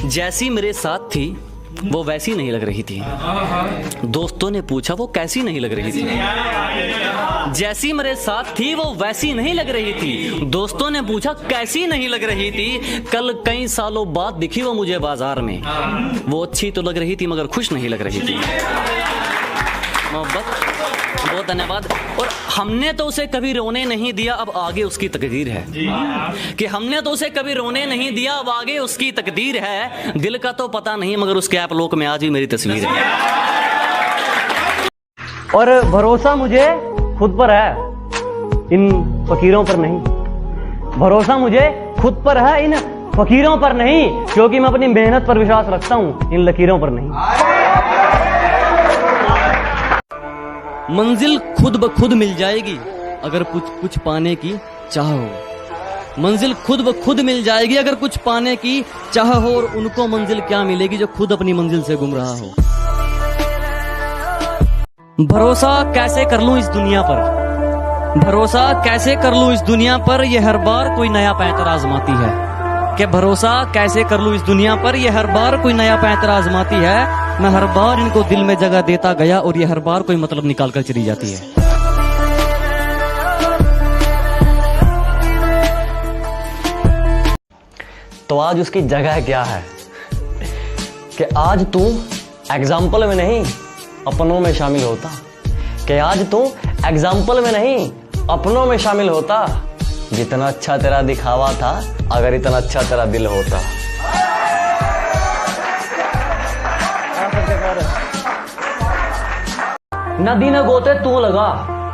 जैसी मेरे साथ थी वो वैसी नहीं लग रही थी। दोस्तों ने पूछा वो कैसी नहीं लग रही थी। जैसी मेरे साथ थी वो वैसी नहीं लग रही थी। दोस्तों ने पूछा कैसी नहीं लग रही थी। कल कई सालों बाद दिखी वो मुझे बाजार में। वो अच्छी तो लग रही थी मगर खुश नहीं लग रही थी। मोहब्बत, बहुत धन्यवाद। और हमने तो उसे कभी रोने नहीं दिया, अब आगे उसकी तकदीर है कि हमने तो उसे कभी रोने नहीं दिया, अब आगे उसकी तकदीर है। दिल का तो पता नहीं मगर उसके ऐप लोक में आज भी मेरी तस्वीर है। और भरोसा मुझे खुद पर है, इन फकीरों पर नहीं। भरोसा मुझे खुद पर है, इन फकीरों पर नहीं, क्योंकि मैं अपनी मेहनत पर विश्वास रखता हूं, इन लकीरों पर नहीं। मंजिल खुद ब खुद मिल जाएगी अगर कुछ पाने की चाह हो। मंजिल खुद ब खुद मिल जाएगी अगर कुछ पाने की चाह हो। और उनको मंजिल क्या मिलेगी जो खुद अपनी मंजिल से गुम रहा हो। भरोसा कैसे कर लूं इस दुनिया पर, भरोसा कैसे कर लूं इस दुनिया पर, ये हर बार कोई नया पैंतर आजमाती है। कि भरोसा कैसे कर लूं इस दुनिया पर, ये हर बार कोई नया पैंतर आजमाती है। मैं हर बार इनको दिल में जगह देता गया और ये हर बार कोई मतलब निकाल कर चली जाती है। तो आज उसकी जगह क्या है कि आज तू एग्जाम्पल में नहीं अपनों में शामिल होता। कि आज तू एग्जाम्पल में नहीं अपनों में शामिल होता। जितना अच्छा तेरा दिखावा था, अगर इतना अच्छा तेरा दिल होता। नदी में गोते तू लगा,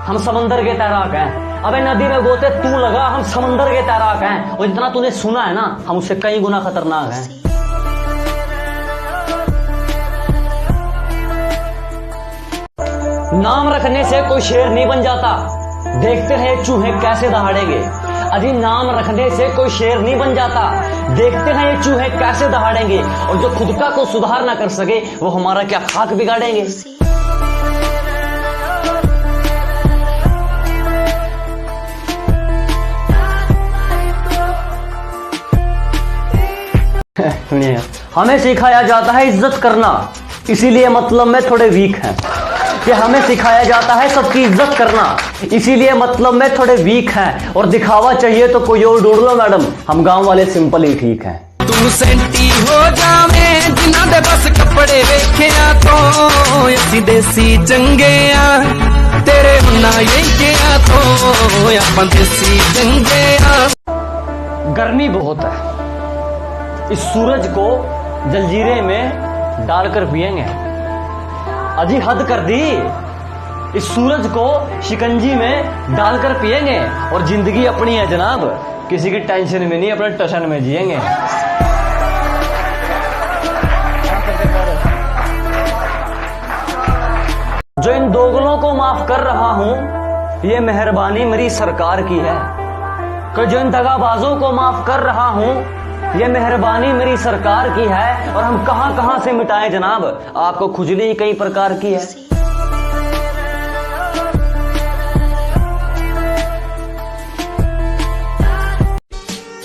हम समंदर के तैराक हैं। अबे नदी में गोते तू लगा, हम समंदर के तैराक हैं। और जितना तूने सुना है ना, हम उससे कई गुना खतरनाक हैं। नाम रखने से कोई शेर नहीं बन जाता, देखते हैं चूहे कैसे दहाड़ेंगे। अजी नाम रखने से कोई शेर नहीं बन जाता, देखते हैं ये चूहे कैसे दहाड़ेंगे। और जो खुद का को सुधार ना कर सके वो हमारा क्या खाक बिगाड़ेंगे। हमें सिखाया जाता है इज्जत करना, इसीलिए मतलब में थोड़े वीक हैं। कि हमें सिखाया जाता है सबकी इज्जत करना, इसीलिए मतलब में थोड़े वीक हैं। और दिखावा चाहिए तो कोई और ढूंढ लो मैडम, हम गांव वाले सिंपल ही ठीक हैं। तू सेंटी हो जावे जिन्हां दे बस कपड़े वेखिया तो असी देसी चंगे आ, तेरे हुन्ना यही किया तो अपन देसी चंगे आ। गर्मी बहुत है, इस सूरज को जलजीरे में डालकर पिएंगे। अजी हद कर दी, इस सूरज को शिकंजी में डालकर पिएंगे। और जिंदगी अपनी है जनाब, किसी की टेंशन में नहीं, अपने टशन में जिएंगे। जो इन दोगलों को माफ कर रहा हूं, ये मेहरबानी मेरी सरकार की है। कि जो इन दगाबाजों को माफ कर रहा हूं, ये मेहरबानी मेरी सरकार की है। और हम कहां कहां से मिटाएं जनाब, आपको खुजली ही कई प्रकार की है।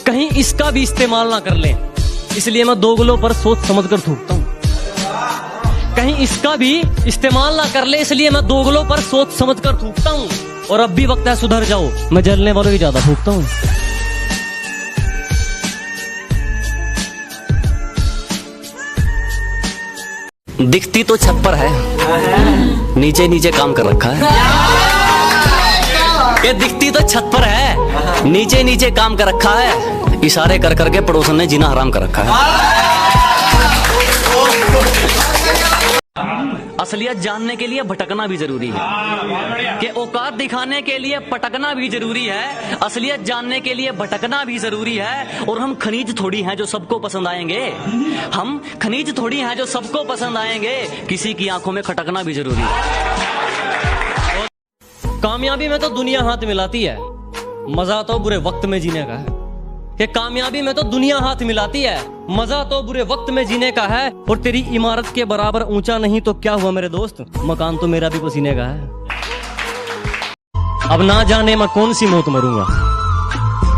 कहीं इसका भी इस्तेमाल ना कर लें, इसलिए मैं दोगलों पर सोच समझकर थूकता हूं। कहीं इसका भी इस्तेमाल ना कर ले, इसलिए मैं दोगलों पर सोच समझकर थूकता हूं। और अब भी वक्त है सुधर जाओ, मैं जलने वालों की ज्यादा फूकता हूं। दिखती तो छप्पर है, नीचे नीचे काम कर रखा है। ये दिखती तो छत पर है, नीचे नीचे काम कर रखा है। इशारे कर करके पड़ोसन ने जीना हराम कर रखा है। असलियत जानने के लिए भटकना भी जरूरी है, कि औकात दिखाने के लिए पटकना भी जरूरी है। असलियत जानने के लिए भटकना भी जरूरी है। और हम खनीज थोड़ी हैं जो सबको पसंद आएंगे, हम खनीज थोड़ी हैं जो सबको पसंद आएंगे। किसी की आंखों में खटकना भी जरूरी है। कामयाबी में तो दुनिया हाथ मिलाती है, मजा तो बुरे वक्त में जीने का है। कि कामयाबी में तो दुनिया हाथ मिलाती है, मजा तो बुरे वक्त में जीने का है। और तेरी इमारत के बराबर ऊंचा नहीं तो क्या हुआ मेरे दोस्त, मकान तो मेरा भी पसीने का है। अब ना जाने मैं कौन सी मौत मरूंगा,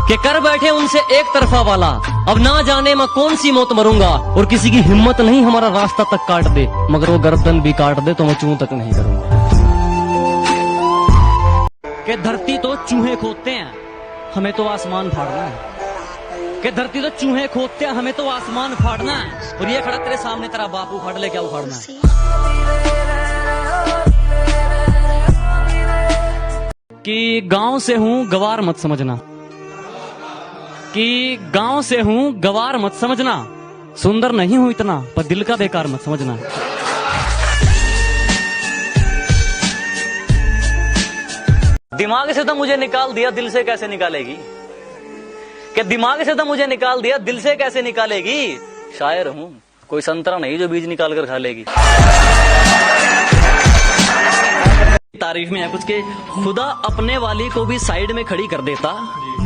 कि कर बैठे उनसे एक तरफा वाला, अब ना जाने मैं कौन सी मौत मरूंगा, और किसी की हिम्मत नहीं हमारा रास्ता तक काट दे, मगर वो गर्दन भी काट दे तो मैं चूं तक नहीं करूंगा। कि धरती तो चूहे खोदते हैं, हमें तो आसमान फाड़ना है। कि धरती तो चूहे खोदते हैं, हमें तो आसमान फाड़ना है। और ये खड़ा तेरे सामने तेरा बाप उखाड़ ले, क्या उखाड़ना है? कि गांव से हूं गवार मत समझना, कि गांव से हूं गवार मत समझना, सुंदर नहीं हूं इतना पर दिल का बेकार मत समझना। दिमाग से तो मुझे निकाल दिया, दिल से कैसे निकालेगी? कि दिमाग से तो मुझे निकाल दिया, दिल से कैसे निकालेगी? शायर हूं, कोई संतरा नहीं जो बीज निकाल कर खा लेगी। तारीफ में है कुछ के खुदा अपने वाली को भी साइड में खड़ी कर देता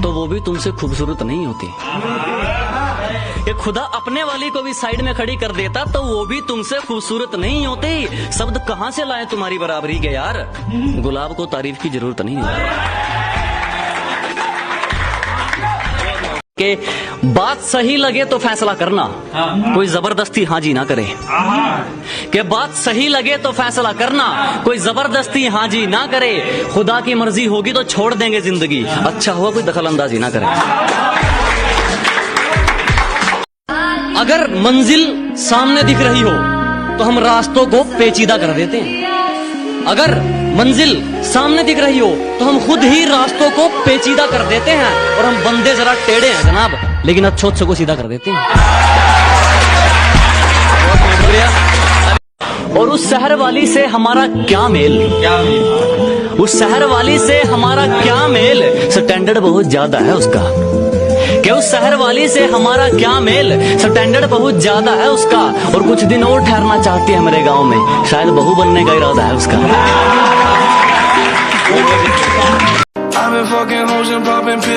तो वो भी तुमसे खूबसूरत नहीं होती। ये खुदा अपने वाली को भी साइड में खड़ी कर देता तो वो भी तुमसे खूबसूरत नहीं होती। शब्द कहां से लाए तुम्हारी बराबरी के यार, गुलाब को तारीफ की जरूरत नहीं है। कि बात सही लगे तो फैसला करना, कोई जबरदस्ती हाँ जी ना करे। कि बात सही लगे तो फैसला करना, कोई जबरदस्ती हाँ जी ना करे। खुदा की मर्जी होगी तो छोड़ देंगे जिंदगी, अच्छा हुआ कोई दखल अंदाजी ना करे। अगर मंजिल सामने दिख रही हो तो हम रास्तों को पेचीदा कर देते हैं। अगर मंजिल सामने दिख रही हो तो हम खुद ही रास्तों को पेचीदा कर देते हैं। और हम बंदे जरा टेढ़े हैं जनाब, लेकिन अच्छे को सीधा कर देते हैं। बहुत शुक्रिया। और उस शहर वाली से हमारा क्या मेल, उस शहर वाली से हमारा क्या मेल, स्टैंडर्ड बहुत ज्यादा है उसका। कि उस शहर वाली से हमारा क्या मेल, स्टैंडर्ड बहुत ज्यादा है उसका। और कुछ दिन और ठहरना चाहती है मेरे गांव में, शायद बहू बनने का इरादा है उसका। I've been fucking hoes and popping pills.